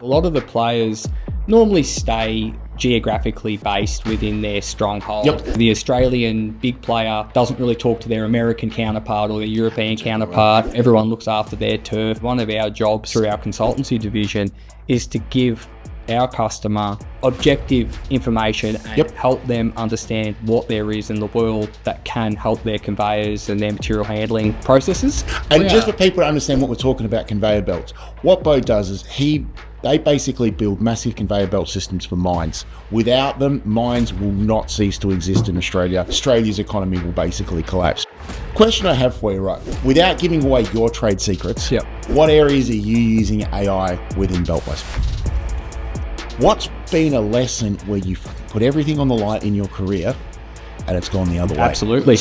A lot of the players normally stay geographically based within their stronghold. Yep. The Australian big player doesn't really talk to their American counterpart or their European counterpart. Everyone looks after their turf. One of our jobs through our consultancy division is to give our customer objective information and help them understand what there is in the world that can help their conveyors and their material handling processes. And just for people to understand what we're talking about, conveyor belts, what Beau does is they basically build massive conveyor belt systems for mines. Without them, mines will not cease to exist in Australia. Australia's economy will basically collapse. Question I have for you, right? Without giving away your trade secrets, what areas are you using AI within Beau Weiss? What's been a lesson where you put everything on the line in your career and it's gone the other way? Absolutely.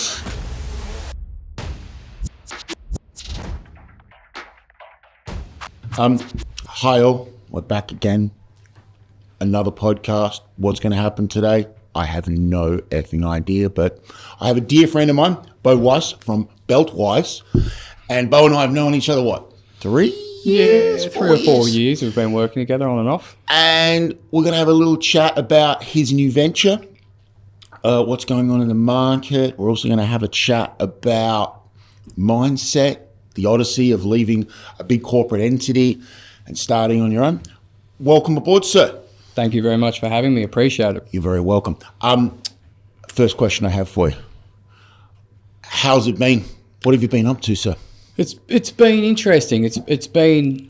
Hi all, we're back again. Another podcast. What's going to happen today? I have no effing idea, but I have a dear friend of mine, Beau Weiss from Beau Weiss, and Beau and I have known each other, what, 3 years? 3 or 4 years we've been working together on and off. And we're going to have a little chat about his new venture, what's going on in the market. We're also going to have a chat about mindset, the odyssey of leaving a big corporate entity and starting on your own. Welcome aboard, sir. Thank you very much for having me. Appreciate it. You're very welcome. First question I have for you. How's it been? What have you been up to, sir? It's been interesting. It's been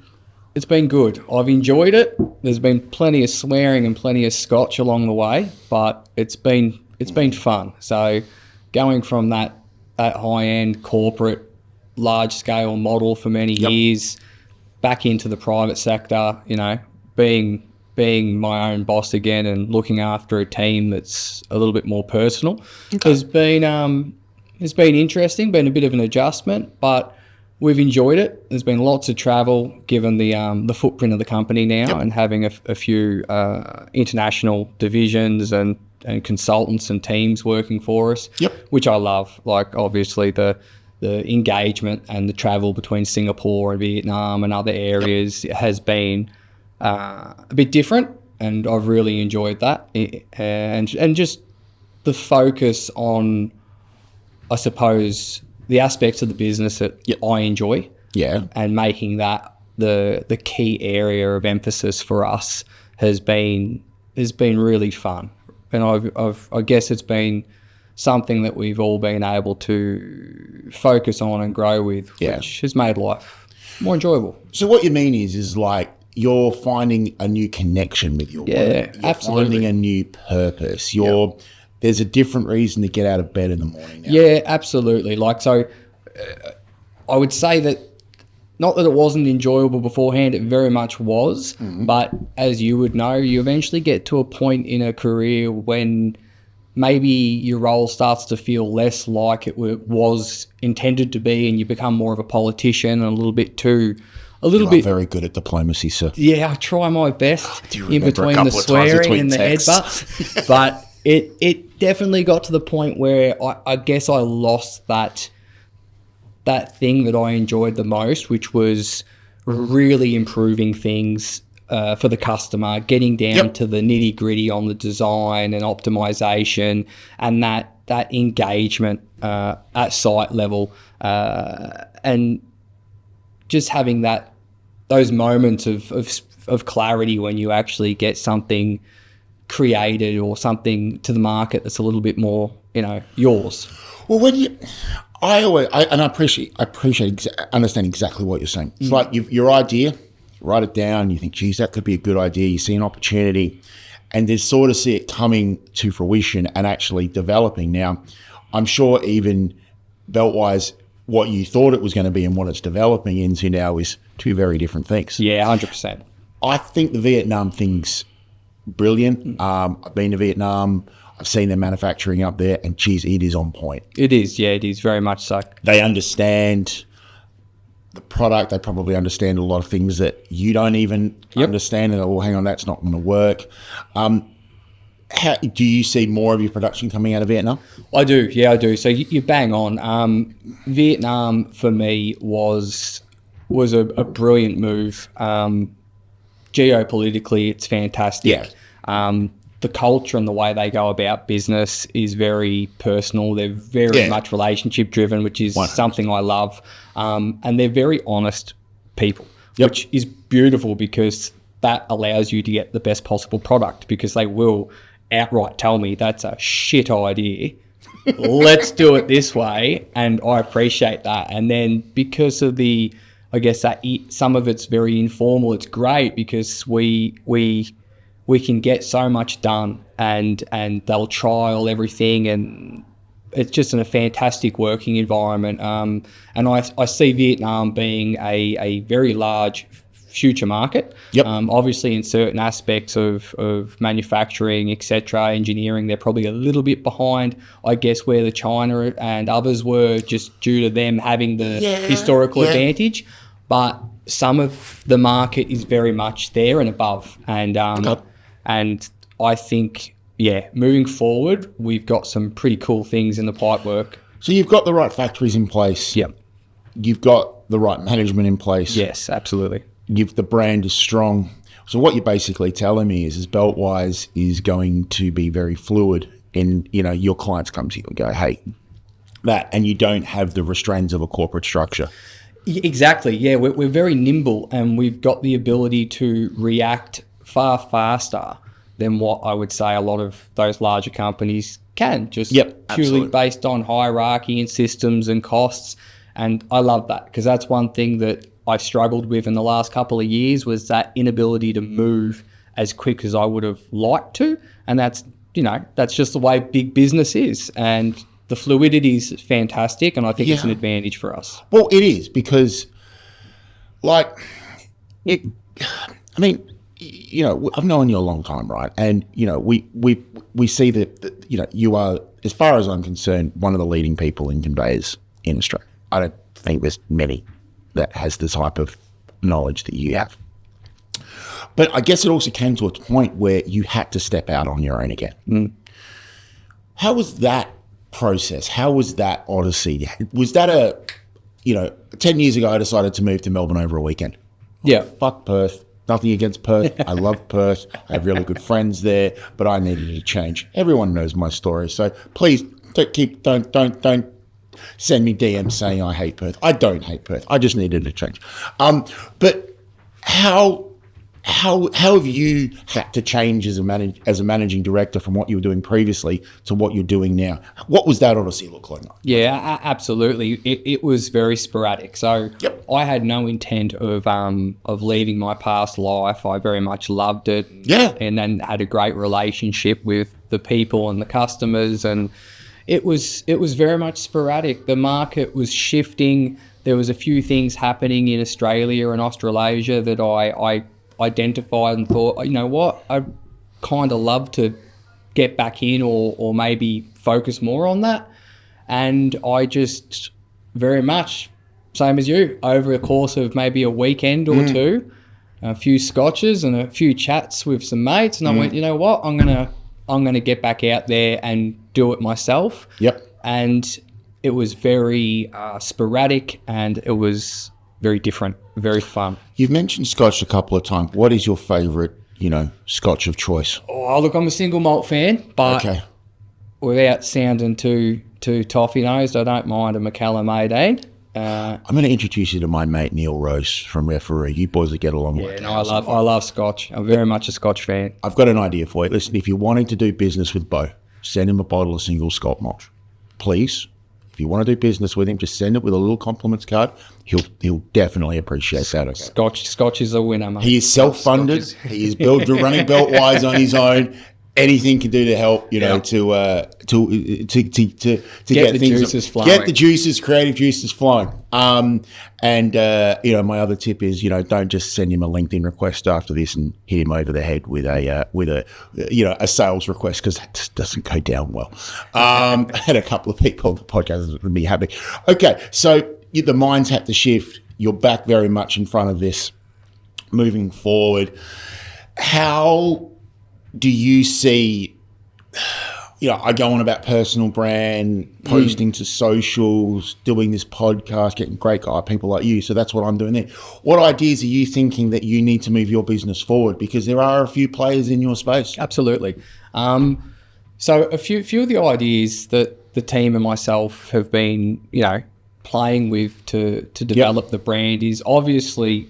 good. I've enjoyed it. There's been plenty of swearing and plenty of scotch along the way, but it's been fun. So going from that high end corporate large scale model for many years back into the private sector, you know, being my own boss again and looking after a team that's a little bit more personal has been interesting, been a bit of an adjustment, but we've enjoyed it. There's been lots of travel given the footprint of the company now and having a few international divisions and consultants and teams working for us, which I love. Like obviously the engagement and the travel between Singapore and Vietnam and other areas has been a bit different, and I've really enjoyed that. And just the focus on, I suppose, the aspects of the business that I enjoy, and making that the key area of emphasis for us has been really fun. And I guess it's been something that we've all been able to focus on and grow with, which has made life more enjoyable. So what you mean is like you're finding a new connection with your work. You're finding a new purpose. There's a different reason to get out of bed in the morning now. Yeah, absolutely. Like, so I would say that not that it wasn't enjoyable beforehand, it very much was. But as you would know, you eventually get to a point in a career when maybe your role starts to feel less like it was intended to be, and you become more of a politician and you are very good at diplomacy, sir. Yeah, I try my best in between the swearing and the headbutts. But it definitely got to the point where I guess I lost that thing that I enjoyed the most, which was really improving things for the customer, getting down to the nitty gritty on the design and optimization, and that engagement at site level, and just having those moments of clarity when you actually get something created or something to the market that's a little bit more, yours. Well, I appreciate understand exactly what you're saying. It's like your idea, write it down, you think, geez, that could be a good idea. You see an opportunity, and then sort of see it coming to fruition and actually developing. Now, I'm sure even belt-wise, what you thought it was going to be and what it's developing into now is two very different things. Yeah, 100%. I think the Vietnam thing's brilliant. I've been to Vietnam. I've seen their manufacturing up there, and geez, it is on point. It is, yeah, it is very much so. They understand the product. They probably understand a lot of things that you don't even understand. And well, hang on, that's not going to work. How, do you see more of your production coming out of Vietnam? I do, yeah, I do. So you bang on. Vietnam for me was a brilliant move. geopolitically, it's fantastic. Yeah. The culture and the way they go about business is very personal. They're very much relationship driven, which is 100%. something I love. And they're very honest people, which is beautiful because that allows you to get the best possible product, because they will outright tell me that's a shit idea. Let's do it this way. And I appreciate that. And then because of I guess that some of it's very informal, it's great because we can get so much done, and they'll trial everything, and it's just in a fantastic working environment. And I see Vietnam being a very large future market. Obviously in certain aspects of manufacturing, etc., engineering, they're probably a little bit behind, I guess, where the China and others were, just due to them having the historical advantage. But some of the market is very much there and above. And and I think, moving forward, we've got some pretty cool things in the pipework. So you've got the right factories in place. Yep. You've got the right management in place. Yes, absolutely. The brand is strong. So what you're basically telling me is Beau Weiss is going to be very fluid in, your clients come to you and go, hey, that, and you don't have the restraints of a corporate structure. Exactly. Yeah, we're very nimble, and we've got the ability to react far faster than what I would say a lot of those larger companies can, just purely absolutely. based on hierarchy and systems and costs. And I love that, because that's one thing that I struggled with in the last couple of years, was that inability to move as quick as I would have liked to. And that's just the way big business is. And the fluidity is fantastic, and I think it's an advantage for us. Well, it is, because, I've known you a long time, right? And, we see that, you are, as far as I'm concerned, one of the leading people in conveyors in Australia. I don't think there's many that has the type of knowledge that you have. But I guess it also came to a point where you had to step out on your own again. How was that process? How was that odyssey? Was that 10 years ago I decided to move to Melbourne over a weekend? Yeah. Fuck Perth. Nothing against Perth. I love Perth. I have really good friends there, but I needed to change. Everyone knows my story. So please don't send me DMs saying I hate Perth. I don't hate Perth. I just needed to change. But how have you had to change as a managing director from what you were doing previously to what you're doing now? What was that odyssey look like? Yeah, absolutely. It was very sporadic. So I had no intent of leaving my past life. I very much loved it. Yeah. And then had a great relationship with the people and the customers, and it was very much sporadic. The market was shifting. There was a few things happening in Australia and Australasia that I identified and thought, you know what, I'd kind of love to get back in or maybe focus more on that. And I just very much, same as you, over the course of maybe a weekend or two, a few scotches and a few chats with some mates, and I went, you know what, I'm gonna get back out there and do it myself. And it was very sporadic, and it was very different, very fun. You've mentioned Scotch a couple of times. What is your favourite, Scotch of choice? Oh, look, I'm a single malt fan, but without sounding too toffee-nosed, I don't mind a Macallan 18. I'm going to introduce you to my mate Neil Rose from Referee. You boys will get along well. Yeah, I love Scotch. I'm very much a Scotch fan. I've got an idea for you. Listen, if you're wanting to do business with Beau, send him a bottle of single Scotch malt. Please. If you want to do business with him, just send it with a little compliments card. He'll definitely appreciate that. Okay? Scotch is a winner, mate. He is self-funded. He is running Beau Weiss on his own. Anything can do to help, to get the things juices flowing. Get the juices, creative juices flowing. My other tip is, don't just send him a LinkedIn request after this and hit him over the head with a sales request, because that just doesn't go down well. I had a couple of people on the podcast that would be happy. Okay, so the minds had to shift. You're back very much in front of this, moving forward. How do you see I go on about personal brand, posting to socials, doing this podcast, getting great guy people like you. So that's what I'm doing there. What ideas are you thinking that you need to move your business forward? Because there are a few players in your space. Absolutely. So a few of the ideas that the team and myself have been, playing with to develop the brand is obviously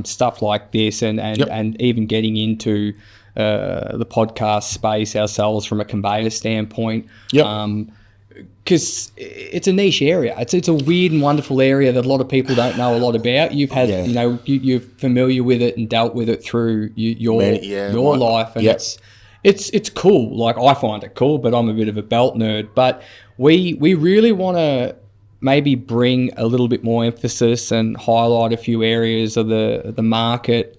stuff like this, and even getting into the podcast space ourselves from a conveyor standpoint. Because it's a niche area. It's a weird and wonderful area that a lot of people don't know a lot about. You've had, you're familiar with it and dealt with it through your life, and it's cool. Like, I find it cool, but I'm a bit of a belt nerd. But we really want to maybe bring a little bit more emphasis and highlight a few areas of the market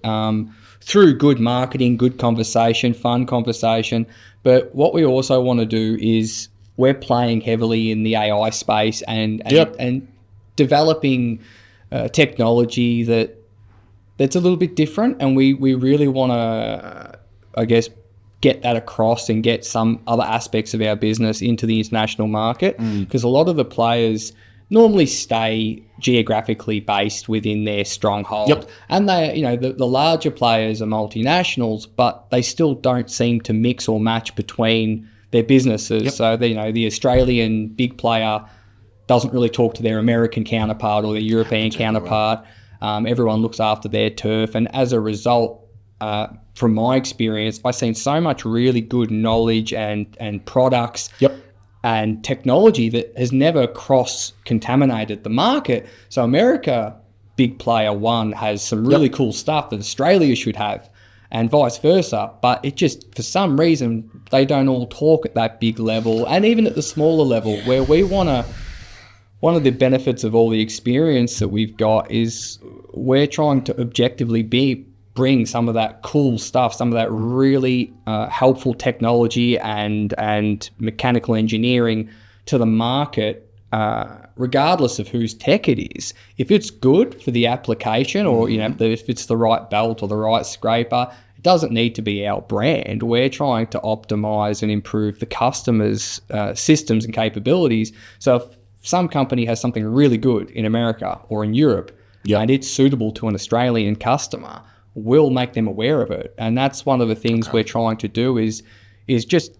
through good marketing, good conversation, fun conversation. But what we also want to do is we're playing heavily in the AI space and developing technology that's a little bit different, and we really want to, I guess, get that across and get some other aspects of our business into the international market, because a lot of the players normally stay geographically based within their stronghold. And they, the larger players are multinationals, but they still don't seem to mix or match between their businesses. So the Australian big player doesn't really talk to their American counterpart or their European counterpart. Everyone looks after their turf, and as a result, from my experience, I've seen so much really good knowledge and products and technology that has never cross-contaminated the market. So America, big player one, has some really cool stuff that Australia should have, and vice versa. But it just, for some reason, they don't all talk at that big level, and even at the smaller level, where we want to. One of the benefits of all the experience that we've got is we're trying to objectively bring some of that cool stuff, some of that really helpful technology and mechanical engineering to the market, regardless of whose tech it is. If it's good for the application, or if it's the right belt or the right scraper, it doesn't need to be our brand. We're trying to optimize and improve the customer's systems and capabilities. So if some company has something really good in America or in Europe, and it's suitable to an Australian customer, we'll make them aware of it. And that's one of the things we're trying to do is just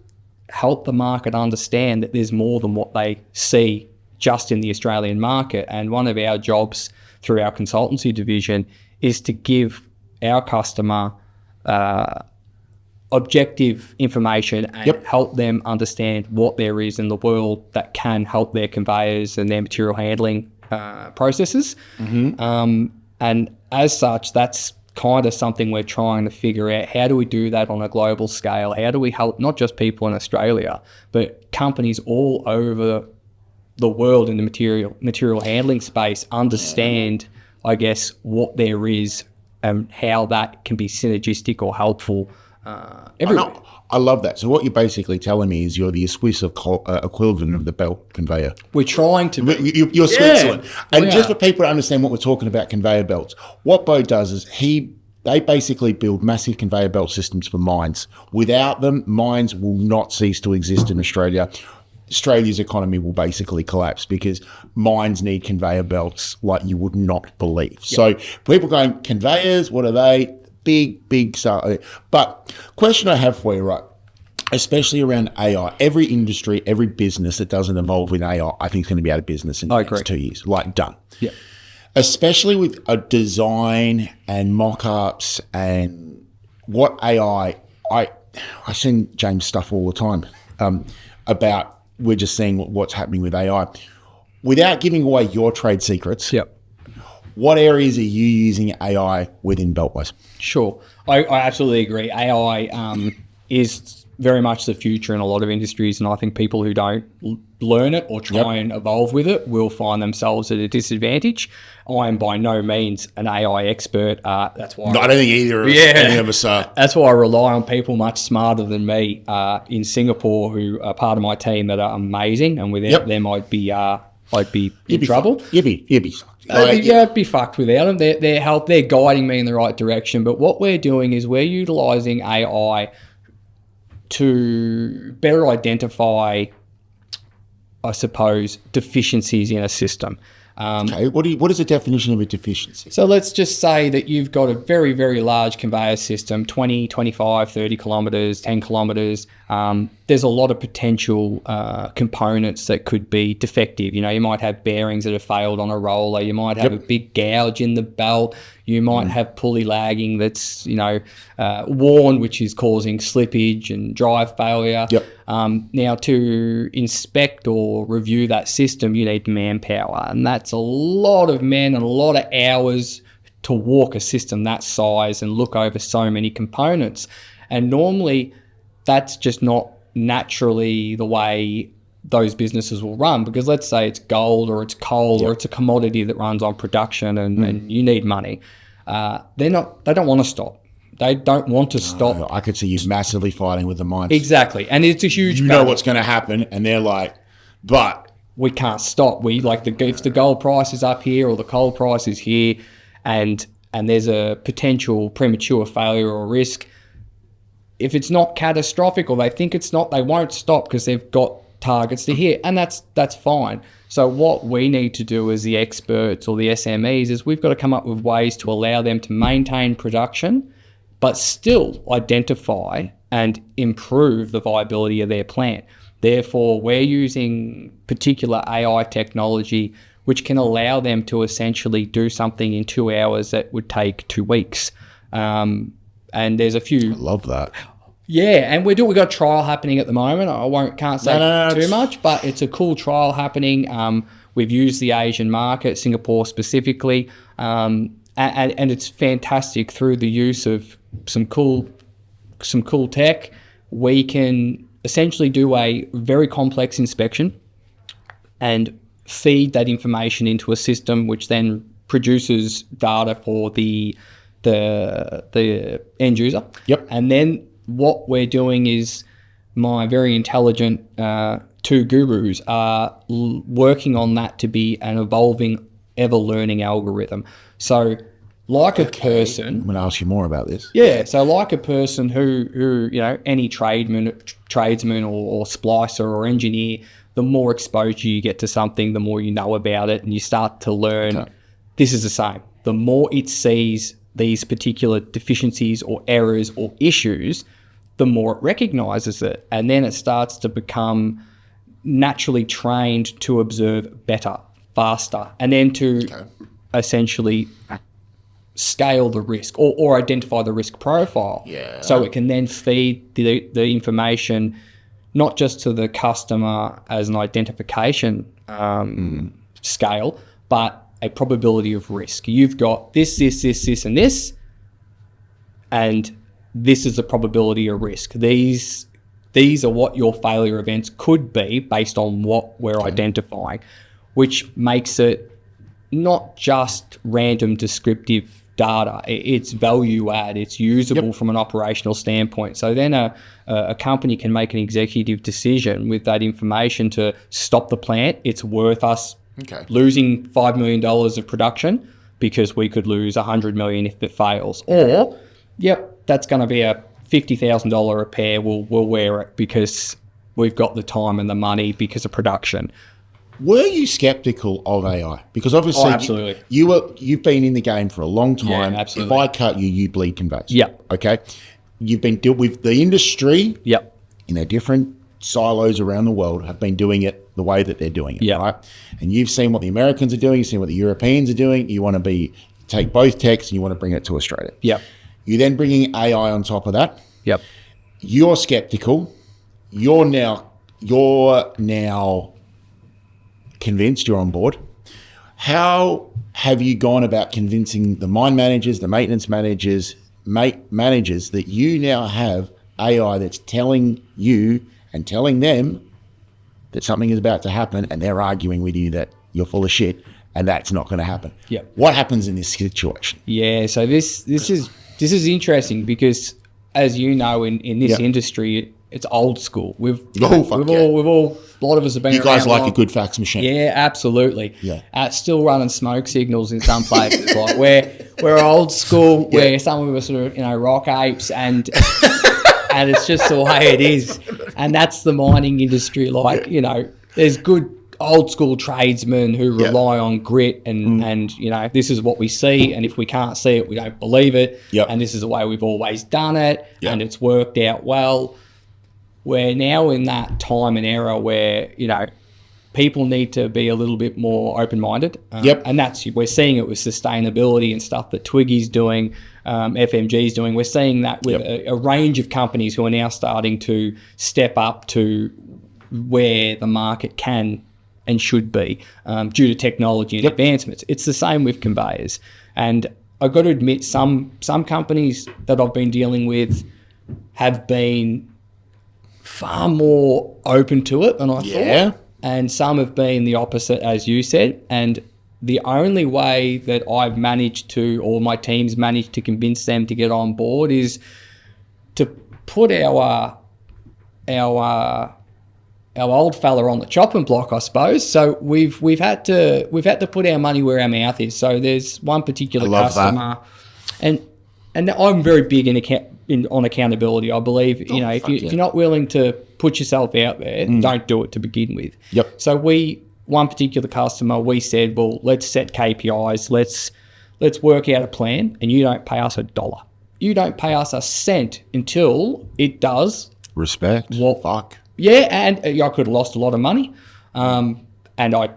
help the market understand that there's more than what they see just in the Australian market. And one of our jobs through our consultancy division is to give our customer objective information and help them understand what there is in the world that can help their conveyors and their material handling processes. And as such, that's kind of something we're trying to figure out. How do we do that on a global scale? How do we help not just people in Australia, but companies all over the world in the material handling space understand, I guess, what there is and how that can be synergistic or helpful everywhere. I love that. So what you're basically telling me is you're the Swiss equivalent of the belt conveyor. We're trying to be. You're Switzerland. And just for people to understand what we're talking about, conveyor belts, what Beau does is they basically build massive conveyor belt systems for mines. Without them, mines will not cease to exist in Australia. Australia's economy will basically collapse because mines need conveyor belts like you would not believe. So people going, conveyors, what are they? Big stuff. But question I have for you, right, especially around AI, every industry, every business that doesn't evolve with AI, I think is going to be out of business in the next 2 years. Like, done. Especially with a design and mock-ups and what AI, I send James stuff all the time about, we're just seeing what's happening with AI. Without giving away your trade secrets, what areas are you using AI within Beau Weiss? Sure. I absolutely agree. AI is very much the future in a lot of industries, and I think people who don't learn it or try and evolve with it will find themselves at a disadvantage. I am by no means an AI expert. That's why I don't think either of any of us are. That's why I rely on people much smarter than me in Singapore who are part of my team that are amazing, and without them I'd be in trouble. You'd be I'd be fucked without them. They're guiding me in the right direction. But what we're doing is we're utilising AI to better identify, I suppose, deficiencies in a system. Okay, what is the definition of a deficiency? So let's just say that you've got a very, very large conveyor system, 20, 25, 30 kilometres, 10 kilometres. There's a lot of potential components that could be defective. You know, you might have bearings that have failed on a roller. You might have a big gouge in the belt. You might have pulley lagging that's, worn, which is causing slippage and drive failure. Now, to inspect or review that system, you need manpower, and that's a lot of men and a lot of hours to walk a system that size and look over so many components. And normally, that's just not naturally the way those businesses will run, because let's say it's gold or it's coal or it's a commodity that runs on production and you need money. They don't want to stop. They don't want to stop. I could see you massively fighting with the mines. Exactly. And it's a huge You know what's going to happen, and they're like, but we can't stop. If the gold price is up here or the coal price is here and there's a potential premature failure or risk, if it's not catastrophic or they think it's not, they won't stop because they've got targets to hit, and that's fine. So what we need to do as the experts or the SMEs is we've got to come up with ways to allow them to maintain production but still identify and improve the viability of their plant. Therefore, we're using particular AI technology which can allow them to essentially do something in 2 hours that would take 2 weeks. And there's a few... I love that. Yeah, and we've got a trial happening at the moment. Can't say too much, but it's a cool trial happening. We've used the Asian market, Singapore specifically, and it's fantastic. Through the use of some cool tech, we can essentially do a very complex inspection and feed that information into a system which then produces data for the end user. And then what we're doing is my very intelligent 2 gurus are working on that to be an evolving, ever-learning algorithm. So like a person... I'm going to ask you more about this. Yeah, so like a person who any tradesman or splicer or engineer, the more exposure you get to something, the more you know about it, and you start to learn. Okay. This is the same. The more it sees these particular deficiencies or errors or issues, the more it recognizes it. And then it starts to become naturally trained to observe better, faster, and then to essentially scale the risk or identify the risk profile. So it can then feed the information not just to the customer as an identification scale, but a probability of risk. You've got this, and this, and this is the probability of risk. These are what your failure events could be based on what we're identifying, which makes it not just random descriptive data. It's value add. It's usable from an operational standpoint. So then a company can make an executive decision with that information to stop the plant. It's worth us losing $5 million of production because we could lose $100 million if it fails. Or, that's going to be a $50,000 repair. We'll wear it because we've got the time and the money because of production. Were you skeptical of AI? Because obviously, absolutely. You've been in the game for a long time. Yeah, absolutely. If I cut you, you bleed conveys. Yep. Okay. You've been dealt with the industry. Yep. In their different silos around the world have been doing it the way that they're doing it. Right. And you've seen what the Americans are doing. You've seen what the Europeans are doing. You want to take both techs and you want to bring it to Australia. Yep. You're then bringing AI on top of that. Yep. You're skeptical. You're now convinced, you're on board. How have you gone about convincing the mine managers, the maintenance managers, managers that you now have AI that's telling you and telling them that something is about to happen, and they're arguing with you that you're full of shit and that's not going to happen? What happens in this situation? So this is interesting because, as you know, in this industry, it's old school. A lot of us have been. You guys around like a good fax machine. Yeah, absolutely. Still running smoke signals in some places. Like we're old school. Where some of us are rock apes, and and it's just the way it is. And that's the mining industry. Like, you know, there's good old school tradesmen who rely on grit and, you know, this is what we see. And if we can't see it, we don't believe it. And this is the way we've always done it. And it's worked out well. We're now in that time and era where, you know, people need to be a little bit more open-minded. And we're seeing it with sustainability and stuff that Twiggy's doing, FMG's doing. We're seeing that with a range of companies who are now starting to step up to where the market can and should be due to technology and advancements. It's the same with conveyors. And I've got to admit, some companies that I've been dealing with have been far more open to it than I thought. And some have been the opposite, as you said. And the only way that I've managed to, or my team's managed to convince them to get on board, is to put our old fella on the chopping block, I suppose. So we've had to put our money where our mouth is. So there's one particular customer, and I'm very big on accountability. I believe if you're not willing to put yourself out there, don't do it to begin with. So one particular customer, we said, well, let's set KPIs. Let's work out a plan, and you don't pay us $1. You don't pay us a cent until it does. Respect. Well, fuck. Yeah, and I could have lost a lot of money. And I,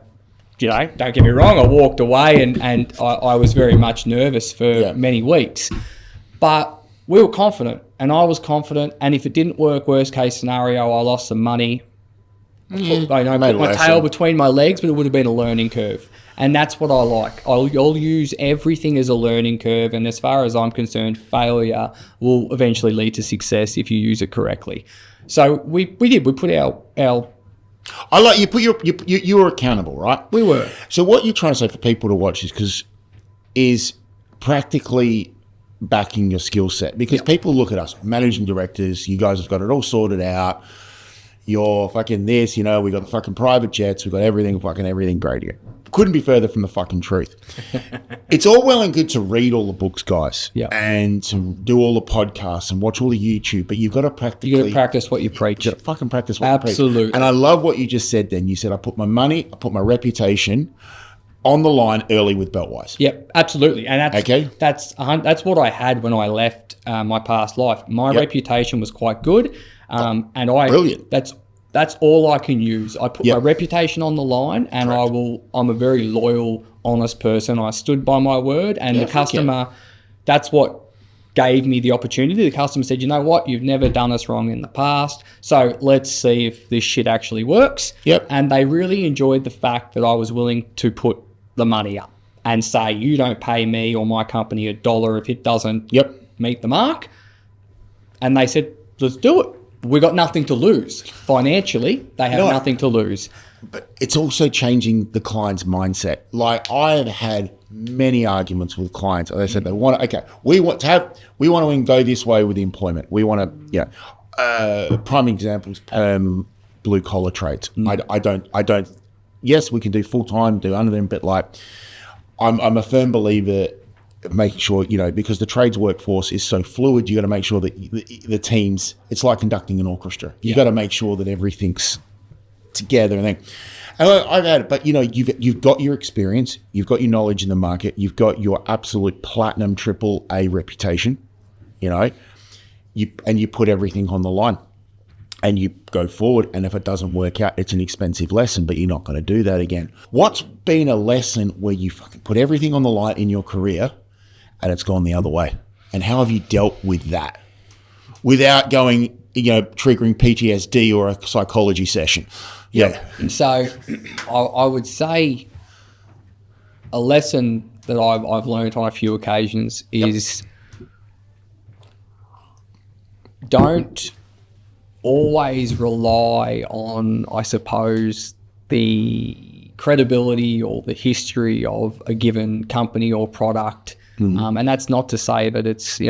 don't get me wrong, I walked away and I was very much nervous for many weeks. But we were confident, and I was confident. And if it didn't work, worst case scenario, I lost some money. I put my tail between my legs, but it would have been a learning curve. And that's what I like. I'll use everything as a learning curve. And as far as I'm concerned, failure will eventually lead to success if you use it correctly. So we did. We put our. I like you were accountable, right? We were. So what you're trying to say for people to watch is practically backing your skill set, because people look at us, managing directors. You guys have got it all sorted out. You're fucking this, we got the fucking private jets. We got everything great here. Couldn't be further from the fucking truth. It's all well and good to read all the books, guys, and to do all the podcasts and watch all the YouTube, but you've got to practice what you preach. You got to fucking practice what you preach. Absolutely. And I love what you just said then. You said, I put my money, I put my reputation on the line early with Beau Weiss. Yep, absolutely. And that's what I had when I left my past life. My reputation was quite good, brilliant. That's all I can use. I put my reputation on the line, and I'm a very loyal, honest person. I stood by my word, and the customer, that's what gave me the opportunity. The customer said, you know what, you've never done us wrong in the past, so let's see if this shit actually works. And they really enjoyed the fact that I was willing to put the money up and say, you don't pay me or my company $1 if it doesn't meet the mark. And they said, let's do it. We got nothing to lose. Financially, they have nothing to lose. But it's also changing the client's mindset. Like, I have had many arguments with clients. They said we want to go this way with the employment. We want to, prime examples, blue collar trades. I don't. Yes, we can do full time, do under them, but like, I'm a firm believer making sure, because the trades workforce is so fluid, you got to make sure that the teams, it's like conducting an orchestra. You got to make sure that everything's together. And I've had it, but you've got your experience, you've got your knowledge in the market, you've got your absolute platinum AAA reputation, you put everything on the line and you go forward. And if it doesn't work out, it's an expensive lesson, but you're not going to do that again. What's been a lesson where you fucking put everything on the line in your career and it's gone the other way? And how have you dealt with that without going, triggering PTSD or a psychology session? So I would say a lesson that I've learned on a few occasions is don't always rely on, I suppose, the credibility or the history of a given company or product. And that's not to say that it's,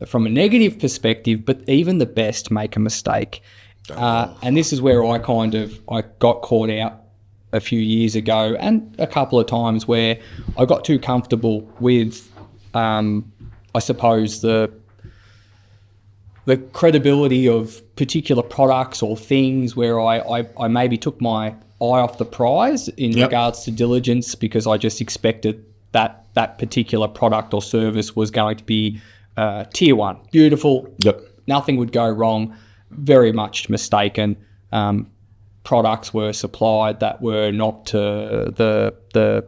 from a negative perspective, but even the best make a mistake. And this is where I got caught out a few years ago, and a couple of times where I got too comfortable with, I suppose, the the credibility of particular products or things where I maybe took my eye off the prize in regards to diligence because I just expected that particular product or service was going to be tier one. Beautiful. Yep. Nothing would go wrong. Very much mistaken. Products were supplied that were not to the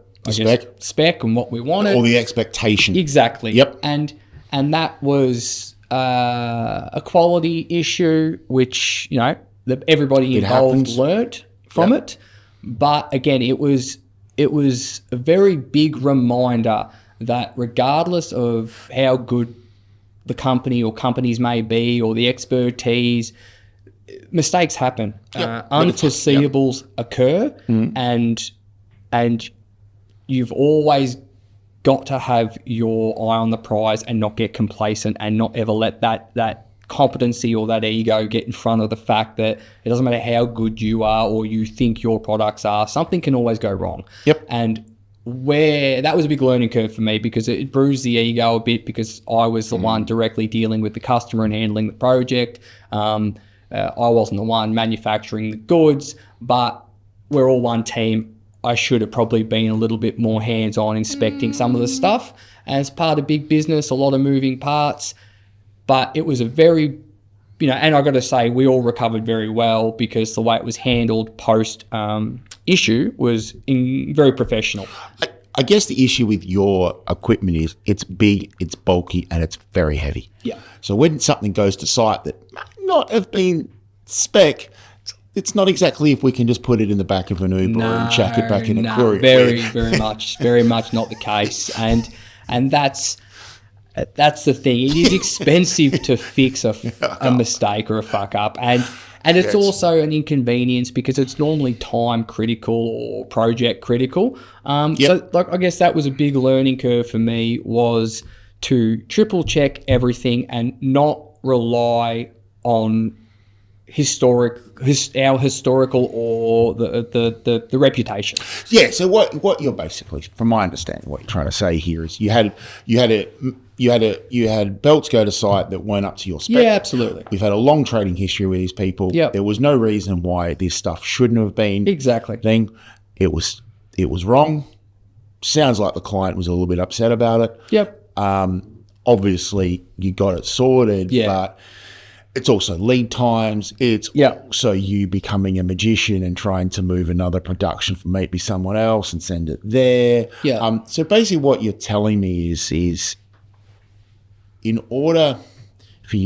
spec and what we wanted. Or the expectation. Exactly. Yep. And that was a quality issue, which, you know, everybody involved learnt from it. But again, it was a very big reminder that regardless of how good the company or companies may be or the expertise, mistakes happen. Unforeseeables occur, and you've always got to have your eye on the prize and not get complacent and not ever let that competency or that ego get in front of the fact that it doesn't matter how good you are or you think your products are, something can always go wrong. Yep. And where that was a big learning curve for me because it bruised the ego a bit because I was the one directly dealing with the customer and handling the project. I wasn't the one manufacturing the goods, but we're all one team. I should have probably been a little bit more hands-on inspecting some of the stuff. As part of big business, a lot of moving parts. But it was a very, you know, and I got to say, we all recovered very well because the way it was handled post issue was very professional. I guess the issue with your equipment is it's big, it's bulky, and it's very heavy. Yeah. So when something goes to site that might not have been spec, it's not exactly if we can just put it in the back of an Uber and chuck it back in a courier. Very much not the case. And that's the thing. It is expensive to fix a mistake or a fuck up. And it's also an inconvenience because it's normally time critical or project critical. So like I guess that was a big learning curve for me, was to triple check everything and not rely on our historical or the reputation. Yeah. So what you're basically, from my understanding, what you're trying to say here is you had belts go to site that weren't up to your spec. Yeah, absolutely. We've had a long trading history with these people. Yep. There was no reason why this stuff shouldn't have been. Exactly. It was wrong. Sounds like the client was a little bit upset about it. Yep. Obviously you got it sorted, but it's also lead times. It's also you becoming a magician and trying to move another production from maybe someone else and send it there. Yeah. So basically what you're telling me is in order for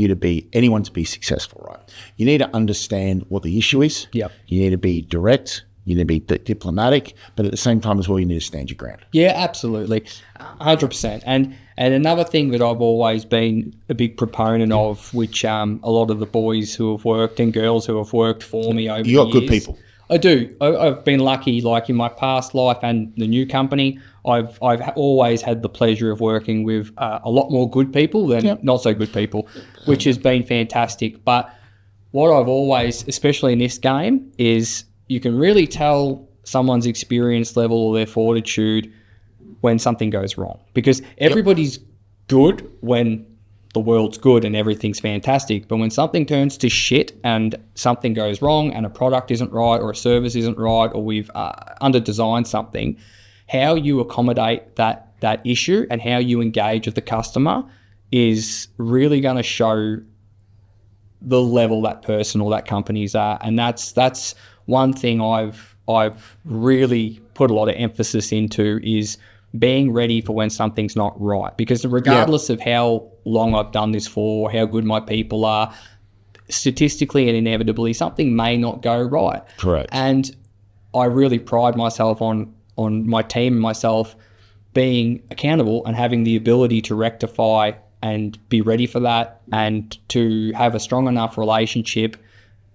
anyone to be successful, right, you need to understand what the issue is. Yep. You need to be direct. You need to be diplomatic, but at the same time as well, you need to stand your ground. Yeah, absolutely. 100%. And another thing that I've always been a big proponent of, which a lot of the boys who have worked and girls who have worked for me over the years. You got good people. I do. I've been lucky, like in my past life and the new company, I've always had the pleasure of working with a lot more good people than not so good people, which has been fantastic. But what I've always, especially in this game, is you can really tell someone's experience level or their fortitude when something goes wrong, because everybody's good when the world's good and everything's fantastic. But when something turns to shit and something goes wrong and a product isn't right or a service isn't right or we've under-designed something, how you accommodate that issue and how you engage with the customer is really going to show the level that person or that company's at. And that's one thing I've really put a lot of emphasis into, is being ready for when something's not right. Because regardless of how long I've done this for, how good my people are, statistically and inevitably something may not go right. Correct. And I really pride myself on my team and myself being accountable and having the ability to rectify and be ready for that, and to have a strong enough relationship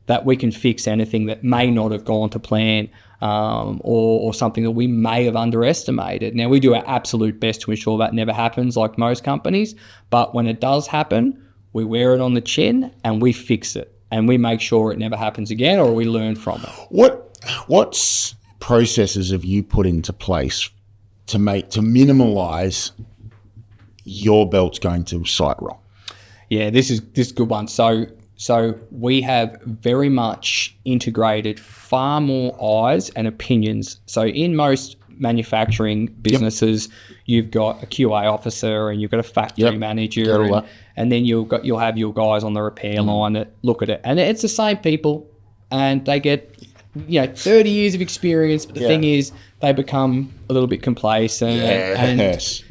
that we can fix anything that may not have gone to plan, or something that we may have underestimated. Now, we do our absolute best to ensure that never happens, like most companies, but when it does happen, we wear it on the chin and we fix it, and we make sure it never happens again, or we learn from it. What processes have you put into place to minimise your belts going to site wrong? Yeah, this is a good one. So we have very much integrated far more eyes and opinions. So in most manufacturing businesses, you've got a QA officer and you've got a factory manager, and then you'll have your guys on the repair line that look at it, and it's the same people, and they get 30 years of experience. But the thing is, they become a little bit complacent, and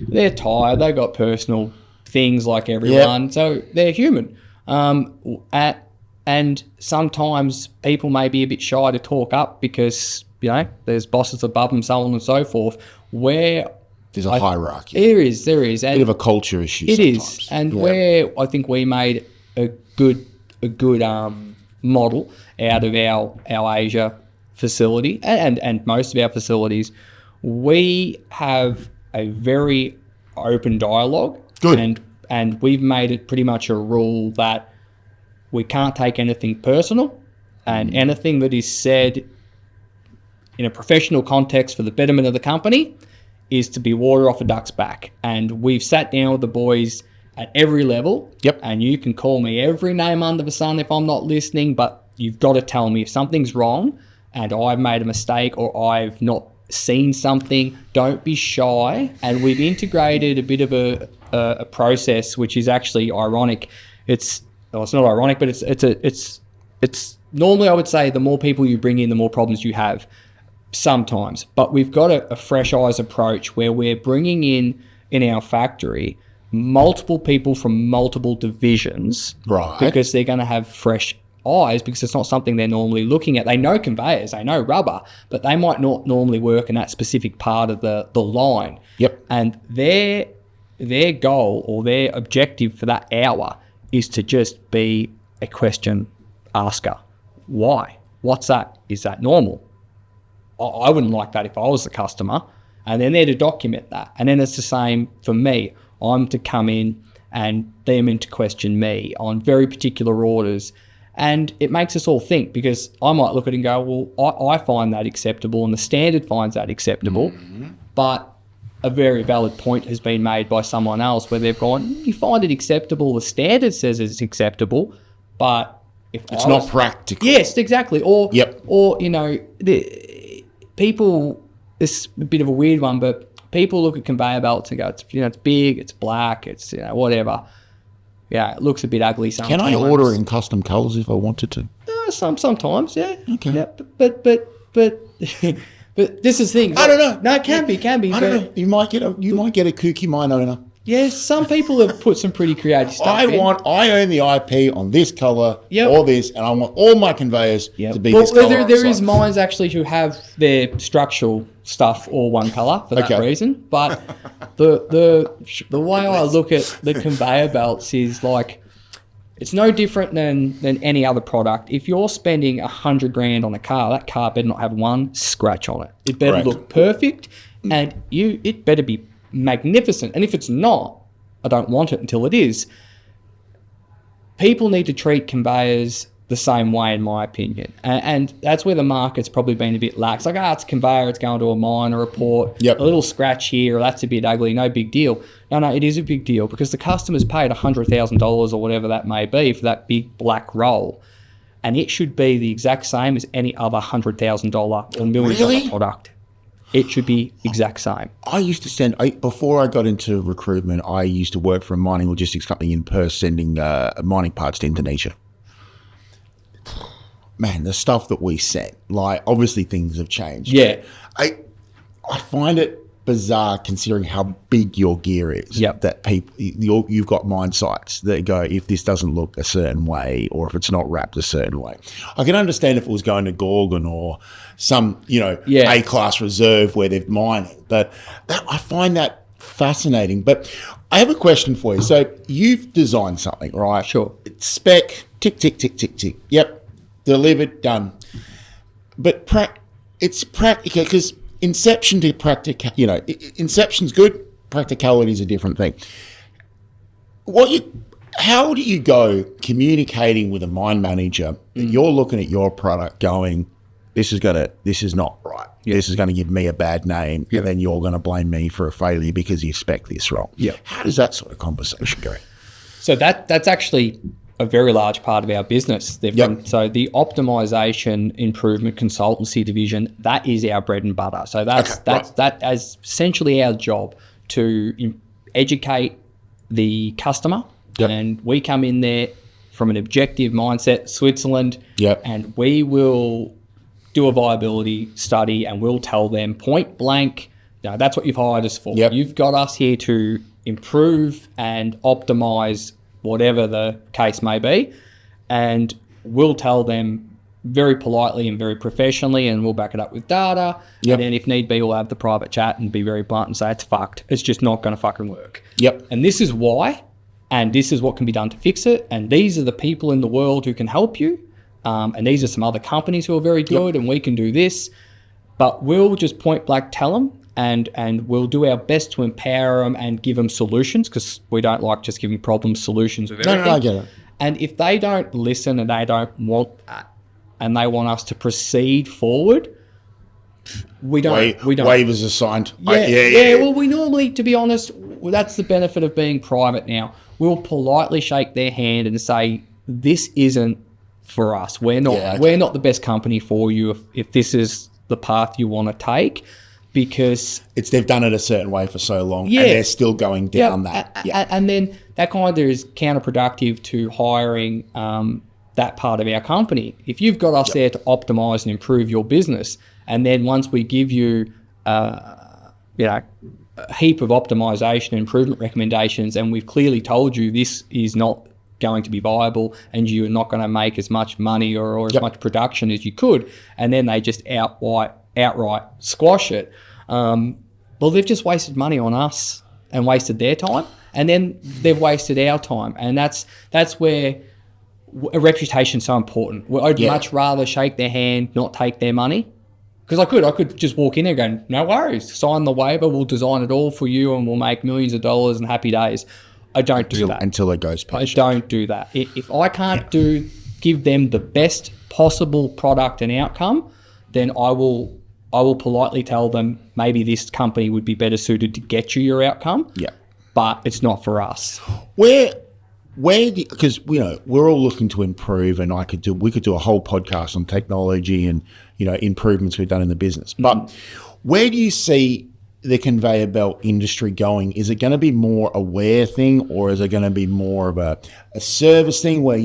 they're tired. They've got personal things like everyone, so they're human. And sometimes people may be a bit shy to talk up because there's bosses above them, so on and so forth. Where there's a hierarchy. There is, and bit of a culture issue. It is, and where I think we made a good model out of our Asia facility and most of our facilities. We have a very open dialogue. Good. And we've made it pretty much a rule that we can't take anything personal, and anything that is said in a professional context for the betterment of the company is to be water off a duck's back. And we've sat down with the boys at every level. Yep. And you can call me every name under the sun if I'm not listening, but you've got to tell me if something's wrong and I've made a mistake or I've not seen something. Don't be shy. And we've integrated a bit of a process which is actually ironic. It's not ironic, but it's normally I would say the more people you bring in, the more problems you have sometimes. But we've got a fresh eyes approach where we're bringing in our factory multiple people from multiple divisions, right? Because they're going to have fresh eyes, because it's not something they're normally looking at. They know conveyors, they know rubber, but they might not normally work in that specific part of the line. Yep. And their goal or their objective for that hour is to just be a question asker. Why? What's that? Is that normal? I wouldn't like that if I was the customer. And then they're to document that. And then it's the same for me. I'm to come in and them in to question me on very particular orders. And it makes us all think, because I might look at it and go, well, I find that acceptable and the standard finds that acceptable. Mm-hmm. But a very valid point has been made by someone else where they've gone, you find it acceptable, the standard says it's acceptable, but if it's not practical. Yes, exactly. Or people, this is a bit of a weird one, but people look at conveyor belts and go, it's big, it's black, it's whatever. Yeah, it looks a bit ugly sometimes. Can I order in custom colours if I wanted to? Sometimes, yeah. Okay. Yeah, but this is the thing. I don't know. No, it can be. I don't know. You might get a kooky mine owner. Yeah, some people have put some pretty creative stuff I own the IP on this colour or this, and I want all my conveyors to be this colour. There is mines actually who have their structural stuff all one colour for that reason. But the way I look at the conveyor belts is like, it's no different than any other product. If you're spending $100,000 on a car, that car better not have one scratch on it. It better look perfect, and it better be magnificent. And if it's not, I don't want it until it is. People need to treat conveyors the same way, in my opinion. And that's where the market's probably been a bit lax. Like, it's a conveyor, it's going to a mine or a port. Yep. A little scratch here, or that's a bit ugly, no big deal. No, it is a big deal, because the customer's paid $100,000 or whatever that may be for that big black roll. And it should be the exact same as any other $100,000 or $1 million product. It should be exact same. I used to before I got into recruitment, I used to work for a mining logistics company in Perth, sending mining parts to Indonesia. Man, the stuff that we sent, like, obviously things have changed. Yeah. I find it bizarre considering how big your gear is. Yep. That you've got mine sites that go, if this doesn't look a certain way or if it's not wrapped a certain way. I can understand if it was going to Gorgon or some, A-class reserve where they're mining, but I find that fascinating. But I have a question for you. So you've designed something, right? Sure. It's spec, tick, tick, tick, tick, tick. Yep. Delivered, done. But it's practical, because inception to practical, inception's good, practicality is a different thing. How do you go communicating with a mine manager that you're looking at your product going, this is not right. Yep. This is going to give me a bad name, and then you're going to blame me for a failure because you spec this wrong. Yeah. How does that sort of conversation go? So that's actually a very large part of our business. So the optimization improvement consultancy division, that is our bread and butter. So that is essentially our job to educate the customer, and we come in there from an objective mindset, Switzerland, and we will do a viability study and we'll tell them point blank, that's what you've hired us for. You've got us here to improve and optimize whatever the case may be, and we'll tell them very politely and very professionally, and we'll back it up with data. And then if need be, we'll have the private chat and be very blunt and say it's fucked. It's just not going to fucking work. And this is why, and this is what can be done to fix it, and these are the people in the world who can help you, and these are some other companies who are very good, and we can do this. But we'll just point blank tell them, and we'll do our best to empower them and give them solutions, because we don't like just giving problems solutions of everything. No, I get it. And if they don't listen and they don't want that, and they want us to proceed forward, we don't. Waivers are signed. Well, we normally, to be honest, that's the benefit of being private now. We'll politely shake their hand and say, this isn't for us. We're not the best company for you if this is the path you want to take. Because they've done it a certain way for so long, and they're still going down that. And then that kind of is counterproductive to hiring that part of our company. If you've got us there to optimize and improve your business, and then once we give you a heap of optimization and improvement recommendations, and we've clearly told you this is not going to be viable and you're not going to make as much money or as much production as you could, and then they just outright squash it, well, they've just wasted money on us and wasted their time, and then they've wasted our time. And that's where a reputation is so important. I'd much rather shake their hand, not take their money, because I could just walk in there going, no worries, sign the waiver, we'll design it all for you and we'll make millions of dollars and happy days. I don't do that. Until it goes patient. I don't do that. If I can't give them the best possible product and outcome, then I will politely tell them maybe this company would be better suited to get you your outcome. But it's not for us. Because we're all looking to improve, and we could do a whole podcast on technology and improvements we've done in the business. But where do you see the conveyor belt industry going? Is it going to be more a wear thing, or is it going to be more of a service thing where,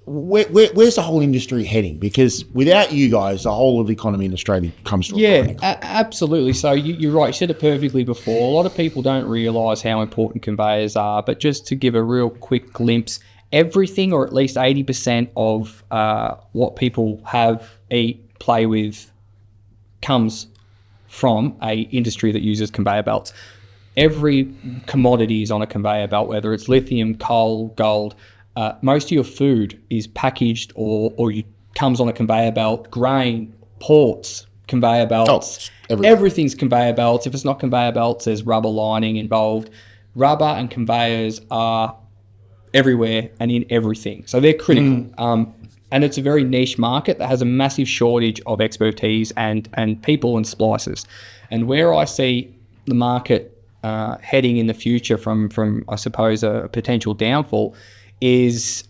where's the whole industry heading? Because without you guys, the whole of the economy in Australia comes to a point. Absolutely. So you're right. You said it perfectly before. A lot of people don't realise how important conveyors are, but just to give a real quick glimpse, everything, or at least 80% of what people eat, play with, comes from a industry that uses conveyor belts. Every commodity is on a conveyor belt, whether it's lithium, coal, gold. Most of your food is packaged or comes on a conveyor belt. Grain, ports, conveyor belts. Everything's conveyor belts. If it's not conveyor belts, there's rubber lining involved. Rubber and conveyors are everywhere and in everything. So they're critical. And it's a very niche market that has a massive shortage of expertise and people and splices. And where I see the market heading in the future from I suppose, a potential downfall is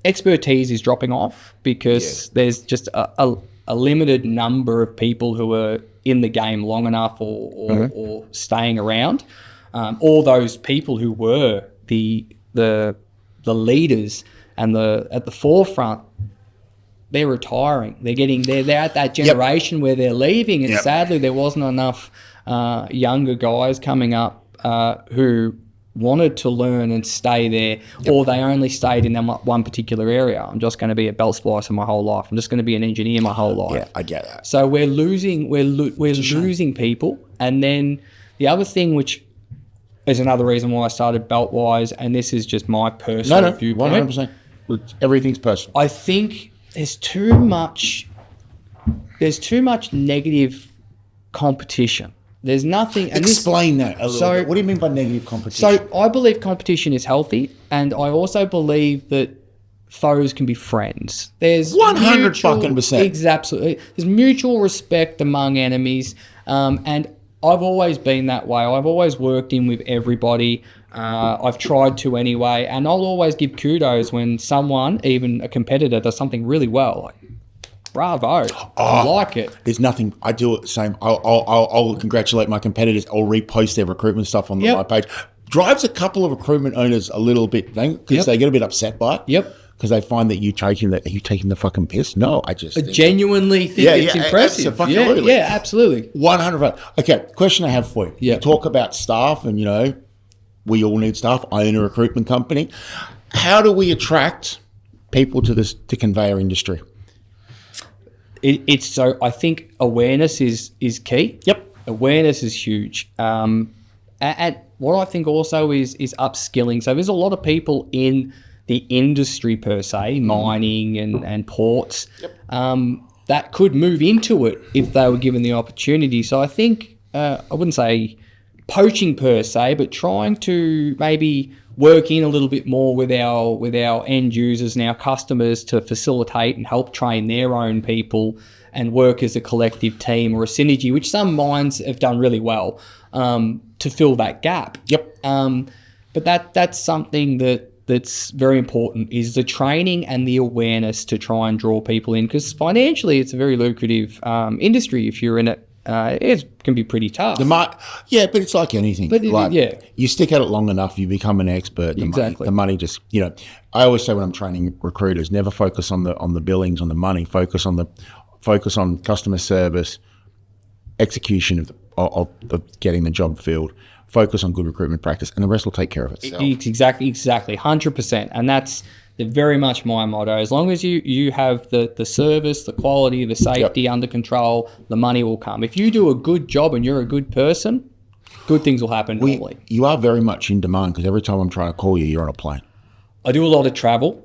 expertise is dropping off, because there's just a limited number of people who are in the game long enough or staying around. All those people who were the leaders and at the forefront, they're retiring. They're at that generation where they're leaving, and sadly there wasn't enough younger guys coming up who wanted to learn and stay there, or they only stayed in one particular area. I'm just going to be a belt splicer my whole life. I'm just going to be an engineer my whole life. Yeah, I get that. So we're losing people. And then the other thing, which is another reason why I started Belt Weiss, and this is just my personal viewpoint. 100%. Everything's personal. I think there's too much negative competition. There's nothing. And Explain that a little bit. What do you mean by negative competition? So I believe competition is healthy, and I also believe that foes can be friends. There's 100%. Exactly. There's mutual respect among enemies, and I've always been that way. I've always worked in with everybody. I've tried to anyway, and I'll always give kudos when someone, even a competitor, does something really well. Like, bravo, I like it. There's nothing. I do it the same. I'll congratulate my competitors. I'll repost their recruitment stuff on my page. Drives a couple of recruitment owners a little bit, because they get a bit upset by it. Yep. Because they find that are you taking the fucking piss? No, I just genuinely think it's impressive. Absolutely. Yeah, absolutely. 100%. Okay, question I have for you. Yeah. You talk about staff, and we all need staff. I own a recruitment company. How do we attract people to the conveyor industry? It's so I think awareness is key. Yep. Awareness is huge. And what I think also is upskilling. So there's a lot of people in the industry per se, mining and ports, that could move into it if they were given the opportunity. So I think, I wouldn't say poaching per se, but trying to maybe work in a little bit more with our end users and our customers to facilitate and help train their own people and work as a collective team or a synergy, which some mines have done really well to fill that gap. Yep. But that's something that's very important, is the training and the awareness to try and draw people in, because financially it's a very lucrative industry if you're in it. It can be pretty tough. But it's like anything. But you stick at it long enough, you become an expert. The money just, I always say when I'm training recruiters, never focus on the billings, on the money. Focus on customer service, execution of getting the job filled. Focus on good recruitment practice, and the rest will take care of itself. Exactly, 100%. And that's very much my motto. As long as you have the service, the quality, the safety under control, the money will come. If you do a good job and you're a good person, good things will happen normally. You are very much in demand, because every time I'm trying to call you, you're on a plane. I do a lot of travel.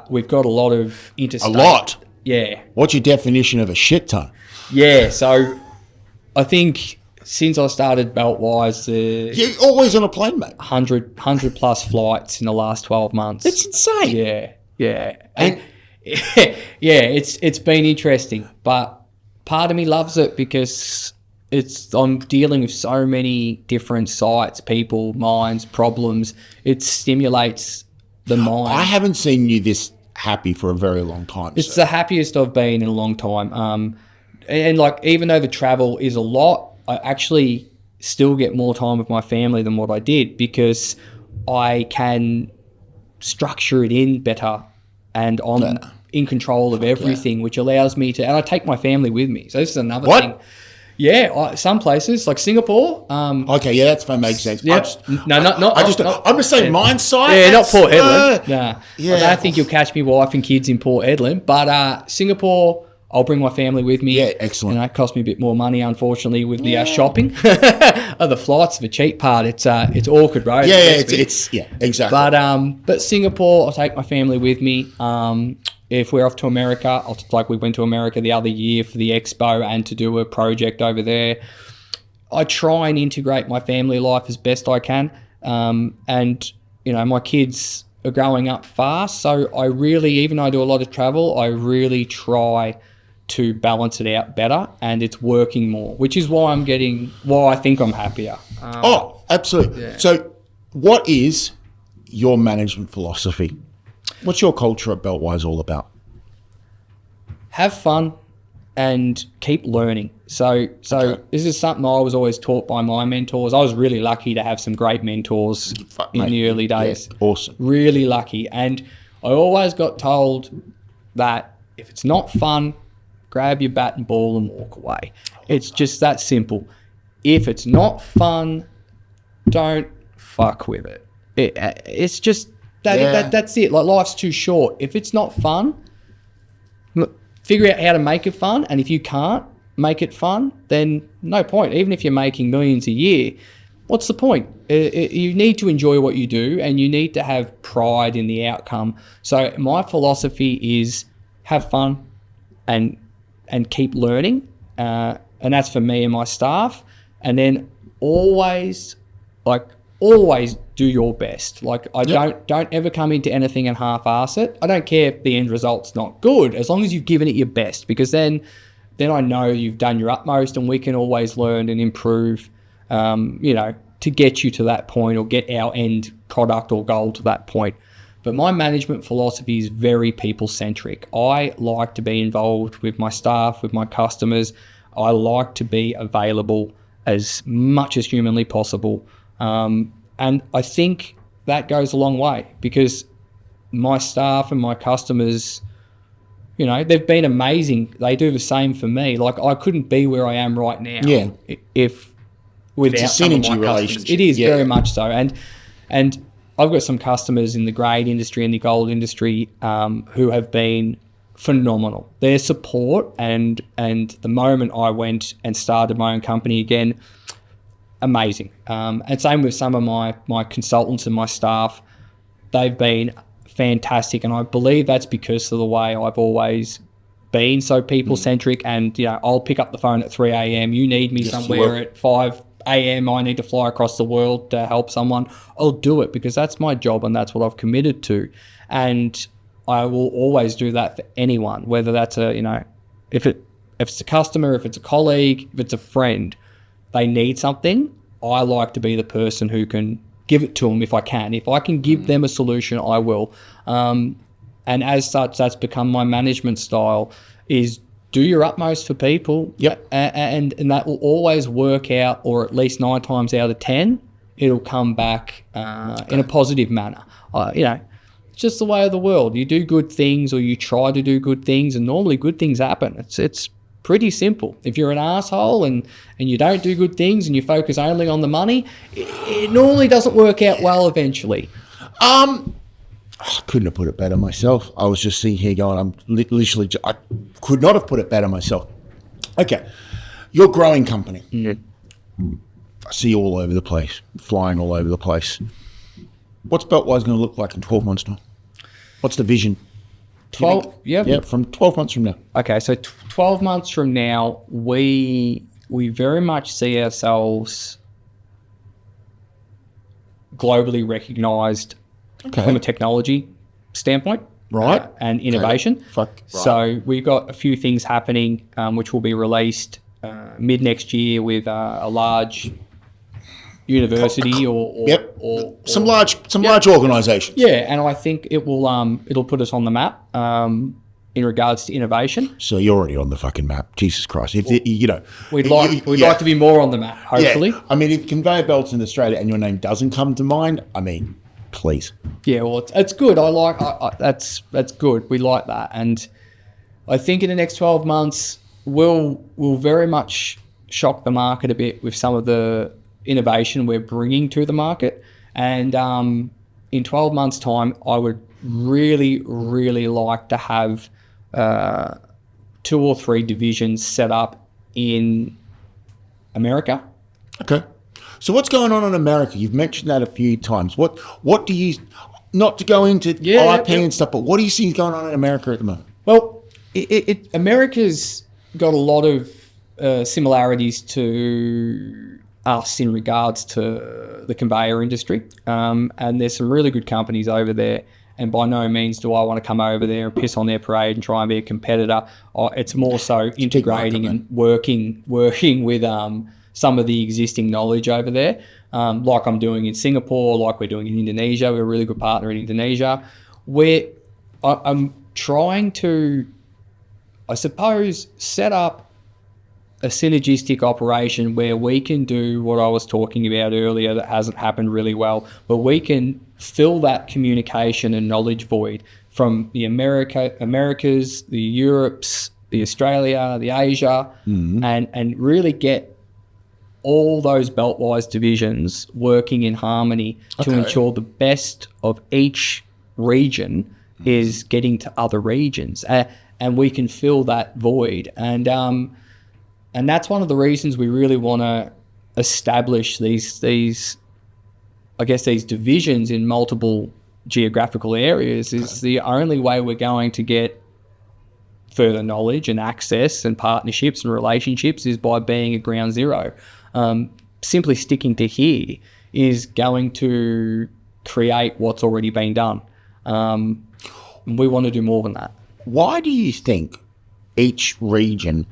We've got a lot of interstate. A lot? Yeah. What's your definition of a shit ton? Yeah, so I think since I started Beau Weiss, you're always on a plane, mate. 100 plus flights in the last 12 months. It's insane. Yeah. And it's been interesting, but part of me loves it because I'm dealing with so many different sites, people, mines, problems. It stimulates the mind. I haven't seen you this happy for a very long time. It's the happiest I've been in a long time. And like, even though the travel is a lot, I actually still get more time with my family than what I did, because I can structure it in better, and I'm in control of everything, which allows me to, and I take my family with me. So this is another thing. Yeah, some places like Singapore. Okay, yeah, that's fine. Makes sense. Yep. I'm just saying mine side. Yeah, not Port Hedland. Nah, yeah. I don't think you'll catch me wife and kids in Port Hedland, but Singapore, I'll bring my family with me. Yeah, excellent. And that cost me a bit more money, unfortunately, with the shopping. The flights, the cheap part, it's awkward, right? Yeah, exactly. But Singapore, I'll take my family with me. If we're off to America, we went to America the other year for the expo and to do a project over there. I try and integrate my family life as best I can. And my kids are growing up fast, so I really, even though I do a lot of travel, I really try to balance it out better, and it's working more, which is why I think I'm happier. Absolutely. Yeah. So what is your management philosophy? What's your culture at Beau Weiss all about? Have fun and keep learning. So This is something I was always taught by my mentors. I was really lucky to have some great mentors in the early days. Yeah, awesome. Really lucky. And I always got told that if it's not fun, grab your bat and ball and walk away. It's just that simple. If it's not fun, don't fuck with it. It's just that's it. Like, life's too short. If it's not fun, figure out how to make it fun. And if you can't make it fun, then no point. Even if you're making millions a year, what's the point? You need to enjoy what you do, and you need to have pride in the outcome. So my philosophy is have fun and keep learning. And that's for me and my staff. And then always do your best. Like, don't ever come into anything and half-ass it. I don't care if the end result's not good, as long as you've given it your best, because then I know you've done your utmost, and we can always learn and improve. to get you to that point or get our end product or goal to that point. But my management philosophy is very people-centric. I like to be involved with my staff, with my customers. I like to be available as much as humanly possible. And I think that goes a long way, because my staff and my customers, you know, they've been amazing. They do the same for me. Like, I couldn't be where I am right now if without It's a some of synergy my relationship. customers. It is very much so. And I've got some customers in the grade industry and the gold industry who have been phenomenal. Their support and the moment I went and started my own company again, amazing. And same with some of my consultants and my staff. They've been fantastic, and I believe that's because of the way I've always been so people-centric. And, you know, I'll pick up the phone at 3 a.m. You need me somewhere at 5 a.m. I need to fly across the world to help someone. I'll do it because that's my job and that's what I've committed to. And I will always do that for anyone, whether that's if it's a customer, if it's a colleague, if it's a friend. They need something, I like to be the person who can give it to them if I can. If I can give them a solution, I will. And as such, that's become my management style, is do your utmost for people. And that will always work out, or at least 9 times out of 10, it'll come back in a positive manner. You know, it's just the way of the world. You do good things, or you try to do good things, and normally good things happen. It's pretty simple. If you're an asshole and you don't do good things and you focus only on the money, it normally doesn't work out well eventually. I couldn't have put it better myself. I was just sitting here going, I could not have put it better myself. Okay, you're a growing company. I see you all over the place, flying all over the place. What's Beltwise going to look like in 12 months' time? What's the vision? 12, yeah, from 12 months from now. Okay, so 12 months from now, we very much see ourselves globally recognised from a technology standpoint, right? And innovation. Right. So we've got a few things happening, which will be released mid next year with a large university or some large organisation. Yeah, and I think it will it'll put us on the map in regards to innovation. So you're already on the fucking map. Jesus Christ! We'd like to be more on the map. Hopefully. Yeah. I mean, if conveyor belts in Australia and your name doesn't come to mind, I mean, please. Yeah, well, it's good. That's good. We like that, and I think in the next 12 months we'll very much shock the market a bit with some of the innovation we're bringing to the market. And in 12 months' time, I would really, really like to have 2 or 3 divisions set up in America. Okay. So what's going on in America? You've mentioned that a few times. What do you, not to go into IP and stuff, but what do you see going on in America at the moment? Well, America's got a lot of similarities to us in regards to the conveyor industry. And there's some really good companies over there. And by no means do I want to come over there and piss on their parade and try and be a competitor. It's more so integrating and working with some of the existing knowledge over there, like I'm doing in Singapore, like we're doing in Indonesia. We're a really good partner in Indonesia. I'm trying to, I suppose, set up a synergistic operation where we can do what I was talking about earlier that hasn't happened really well, but we can fill that communication and knowledge void from the Americas, the Europes, the Australia, the Asia, and really get all those Beltwise divisions working in harmony to ensure the best of each region is getting to other regions, and we can fill that void. And that's one of the reasons we really want to establish these divisions in multiple geographical areas. Is the only way we're going to get further knowledge and access and partnerships and relationships is by being a ground zero. Simply sticking to here is going to create what's already been done. We want to do more than that. Why do you think each region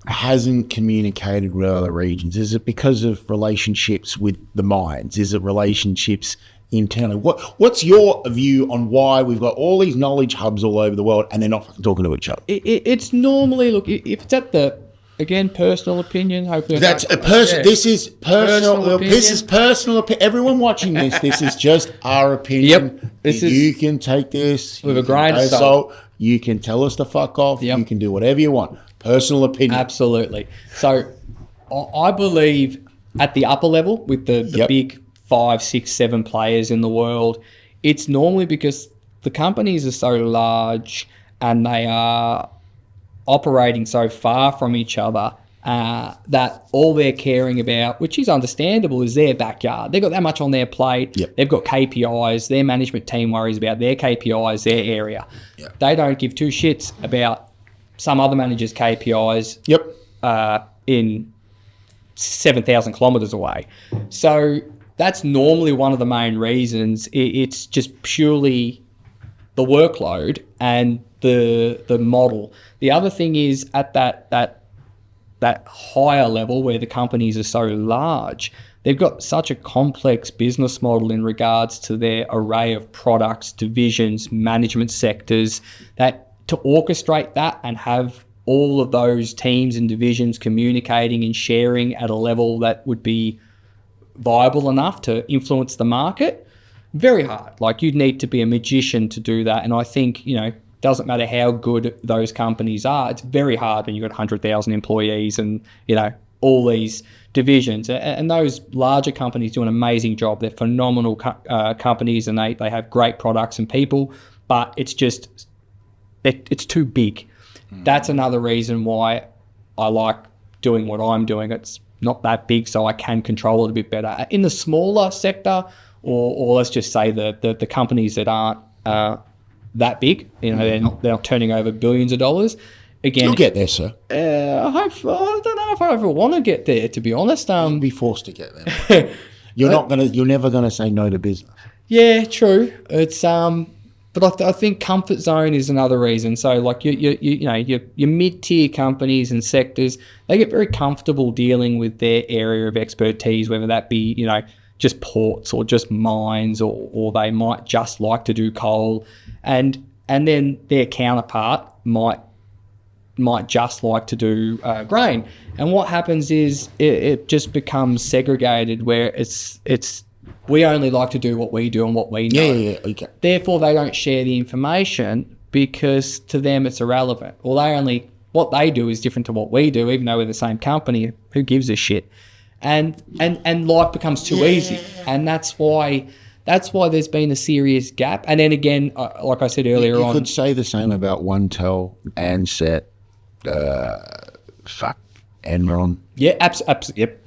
hasn't communicated with other regions? Is it because of relationships with the mines? Is it relationships internally? What's your view on why we've got all these knowledge hubs all over the world and they're not fucking talking to each other? It's normally, look, if it's at the, again, personal opinion, hopefully That's a person. This is personal. Personal This is personal opinion. Everyone watching this, this is just our opinion. Yep. This is You can take this with you a can grain of go salt. You can tell us to fuck off. Yep. You can do whatever you want. Personal opinion. Absolutely. So I believe at the upper level with the Yep. big 5, 6, 7 players in the world, it's normally because the companies are so large and they are operating so far from each other that all they're caring about, which is understandable, is their backyard. They've got that much on their plate. Yep. They've got KPIs. Their management team worries about their KPIs, their area. Yep. They don't give two shits about some other manager's KPIs Yep. in 7,000 kilometres away. So that's normally one of the main reasons. It's just purely the workload and the model. The other thing is at that higher level where the companies are so large, they've got such a complex business model in regards to their array of products, divisions, management sectors, that to orchestrate that and have all of those teams and divisions communicating and sharing at a level that would be viable enough to influence the market, very hard. Like, you'd need to be a magician to do that. And I think, doesn't matter how good those companies are, it's very hard when you've got 100,000 employees and, all these divisions. And those larger companies do an amazing job. They're phenomenal companies and they have great products and people, but it's just, it's too big. That's another reason why I like doing what I'm doing. It's not that big, so I can control it a bit better. In the smaller sector, or let's just say the companies that aren't that big, they're not turning over billions of dollars. Again, You'll get there, sir. I don't know if I ever want to get there, to be honest. You'll be forced to get there. You're never gonna say no to business. Yeah, true. It's but I think comfort zone is another reason. So like your mid-tier companies and sectors, they get very comfortable dealing with their area of expertise, whether that be just ports or just mines, or they might just like to do coal, and then their counterpart might just like to do grain. And what happens is it just becomes segregated, where it's we only like to do what we do and what we know. Yeah. Okay. Therefore, they don't share the information because to them it's irrelevant. Or what they do is different to what we do, even though we're the same company. Who gives a shit? And life becomes too easy, and that's why there's been a serious gap. And then again, like I said earlier You on, could say the same about OneTel, Ansett, Enron. yeah,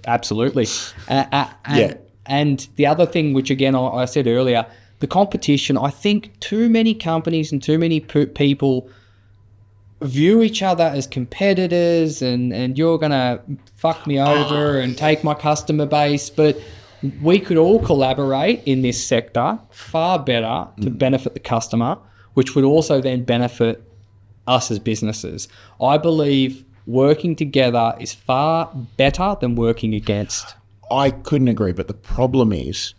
absolutely. And the other thing, which again I said earlier, the competition. I think too many companies and too many people view each other as competitors, and you're gonna fuck me over and take my customer base. But we could all collaborate in this sector far better to benefit the customer, which would also then benefit us as businesses. I believe working together is far better than working against. I couldn't agree, but the problem is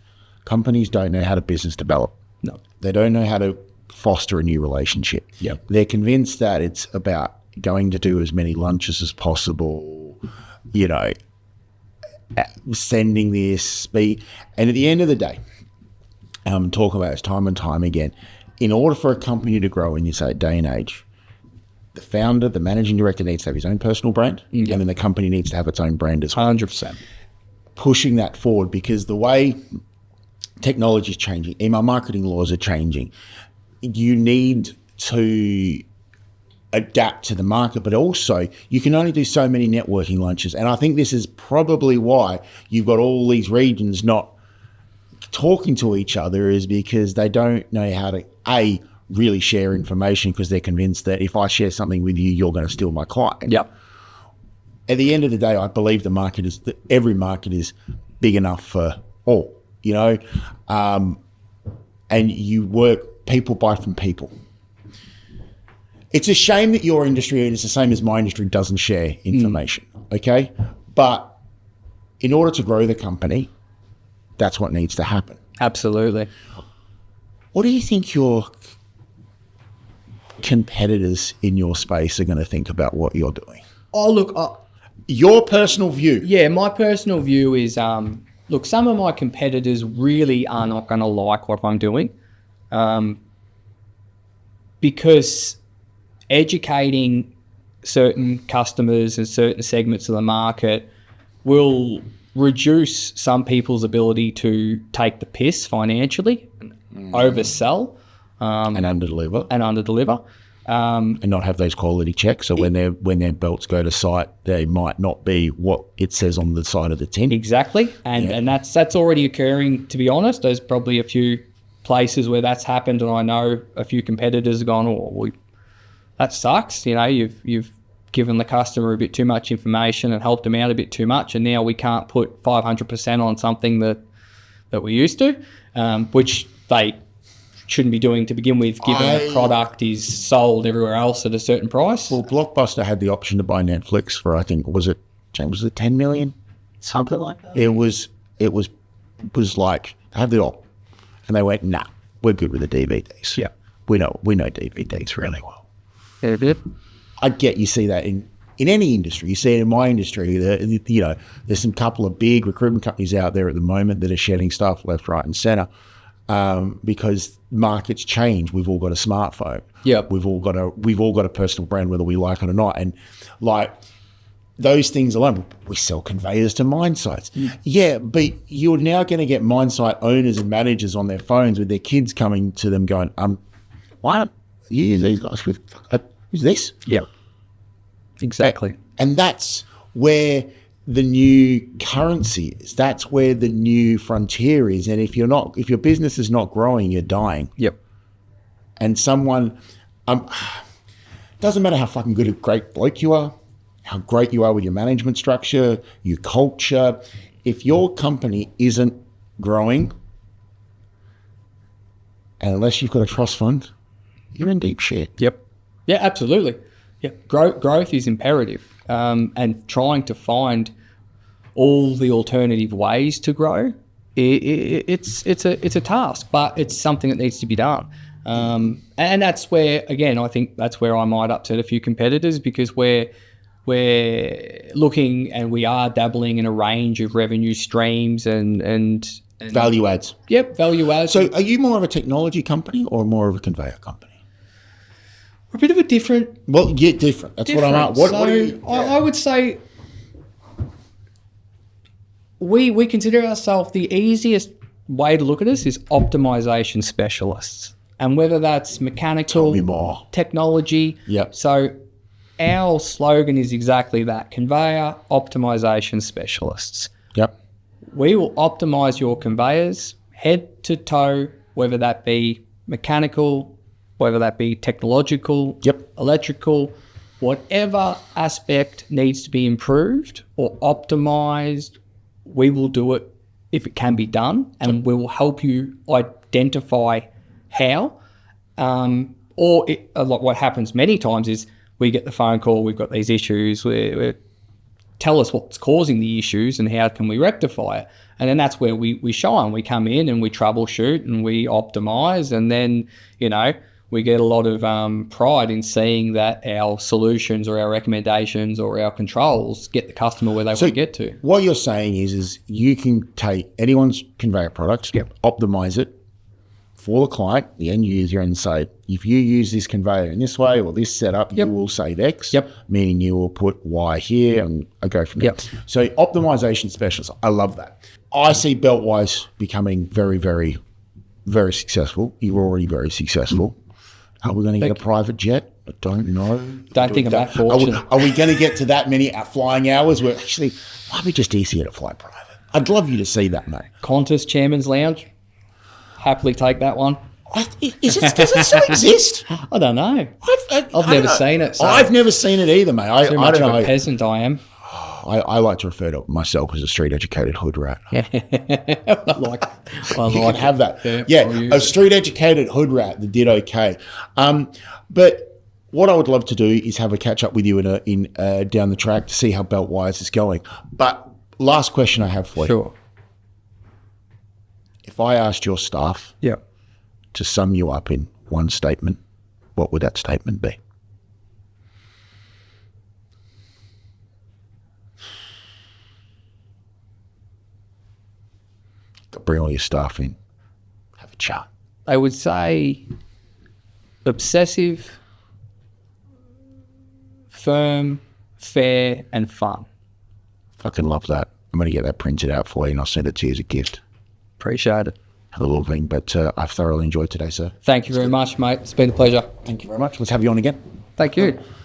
companies don't know how to business develop. No. They don't know how to foster a new relationship. Yep. They're convinced that it's about going to do as many lunches as possible, sending this speed. And at the end of the day, talk about this time and time again, in order for a company to grow in this day and age, the founder, the managing director needs to have his own personal brand, and then the company needs to have its own brand as well. 100%. Pushing that forward, because the way technology is changing, email marketing laws are changing, you need to adapt to the market, but also you can only do so many networking lunches. And I think this is probably why you've got all these regions not talking to each other, is because they don't know how to really share information, because they're convinced that if I share something with you, you're going to steal my client. Yep. At the end of the day, I believe every market is big enough for all, and people buy from people. It's a shame that your industry, and it's the same as my industry, doesn't share information, okay? But in order to grow the company, that's what needs to happen. Absolutely. What do you think your competitors in your space are going to think about what you're doing? Oh, look, Your personal view. yeah, my personal view is, look, some of my competitors really are not going to like what I'm doing, because educating certain customers and certain segments of the market will reduce some people's ability to take the piss financially, oversell, And underdeliver. and underdeliver. And not have those quality checks. So when their belts go to site, they might not be what it says on the side of the tin. Exactly, and that's already occurring. To be honest, there's probably a few places where that's happened, and I know a few competitors have gone, "Oh, that sucks." You know, you've given the customer a bit too much information and helped them out a bit too much, and now we can't put 500% on something that we used to, which they shouldn't be doing to begin with, given the product is sold everywhere else at a certain price. Well, Blockbuster had the option to buy Netflix for, I think, was it 10 million? Something like that. It was like, have the op. And they went, nah, we're good with the DVDs. Yeah. We know DVDs really well. Yeah. I get you see that in any industry. You see it in my industry. There's some couple of big recruitment companies out there at the moment that are shedding stuff left, right, and centre, because markets change. We've all got a smartphone. Yep. We've all got a personal brand, whether we like it or not. And like those things alone, we sell conveyors to mine sites. Yeah, but you're now going to get mine site owners and managers on their phones with their kids coming to them going, why don't you use these guys with who's this? Yeah. Exactly. And that's where the new currency is. That's where the new frontier is. And if your business is not growing, you're dying. Yep. And someone, doesn't matter how fucking good a great bloke you are, how great you are with your management structure, your culture. If your company isn't growing, and unless you've got a trust fund, you're in deep shit. Yep. Yeah, absolutely. Yeah. Growth is imperative. And trying to find all the alternative ways to grow, it's a task, but it's something that needs to be done. And that's where, again, I think that's where I might upset a few competitors, because we're looking and we are dabbling in a range of revenue streams and Value adds. Yep, value adds. So are you more of a technology company or more of a conveyor company? We're a bit of a different. Well, yeah, different. That's what I'm at. What do you? I would say we consider ourselves, the easiest way to look at us is optimization specialists, and whether that's mechanical, Tell me more. technology. Yep. So our slogan is exactly that: conveyor optimization specialists. Yep. We will optimize your conveyors head to toe, whether that be mechanical, whether that be technological, Yep. electrical, whatever aspect needs to be improved or optimized, we will do it if it can be done, and we will help you identify how. Like what happens many times is we get the phone call, we've got these issues, tell us what's causing the issues and how can we rectify it. And then that's where we shine. We come in and we troubleshoot and we optimize, and then, we get a lot of pride in seeing that our solutions or our recommendations or our controls get the customer where they want to get to. What you're saying is you can take anyone's conveyor product, optimize it for the client, the end user, and say, if you use this conveyor in this way or this setup, you will save X, meaning you will put Y here, and I go from there. So optimization specialist, I love that. I see Beau Weiss becoming very, very, very successful. You're already very successful. Are we going to get a private jet? I don't know. Don't think I'm that fortunate. Are we going to get to that many flying hours where actually might be just easier to fly private? I'd love you to see that, mate. Qantas Chairman's Lounge, happily take that one. Does it still exist? I don't know. I've never seen it. So I've never seen it either, mate. I much don't of know. a peasant I am. I like to refer to myself as a street-educated hood rat. I like You can have that. Yeah, Yeah, a street-educated hood rat that did okay. But what I would love to do is have a catch up with you in down the track to see how Beau Weiss is going. But last question I have for you. Sure. If I asked your staff Yeah. to sum you up in one statement, what would that statement be? Bring all your staff in, have a chat. I would say obsessive, firm, fair, and fun. Fucking love that. I'm going to get that printed out for you and I'll send it to you as a gift. Appreciate it. Have a little thing, but I've thoroughly enjoyed today, sir. Thank you very much, mate. It's been a pleasure. Thank you very much. Let's have you on again. Thank you.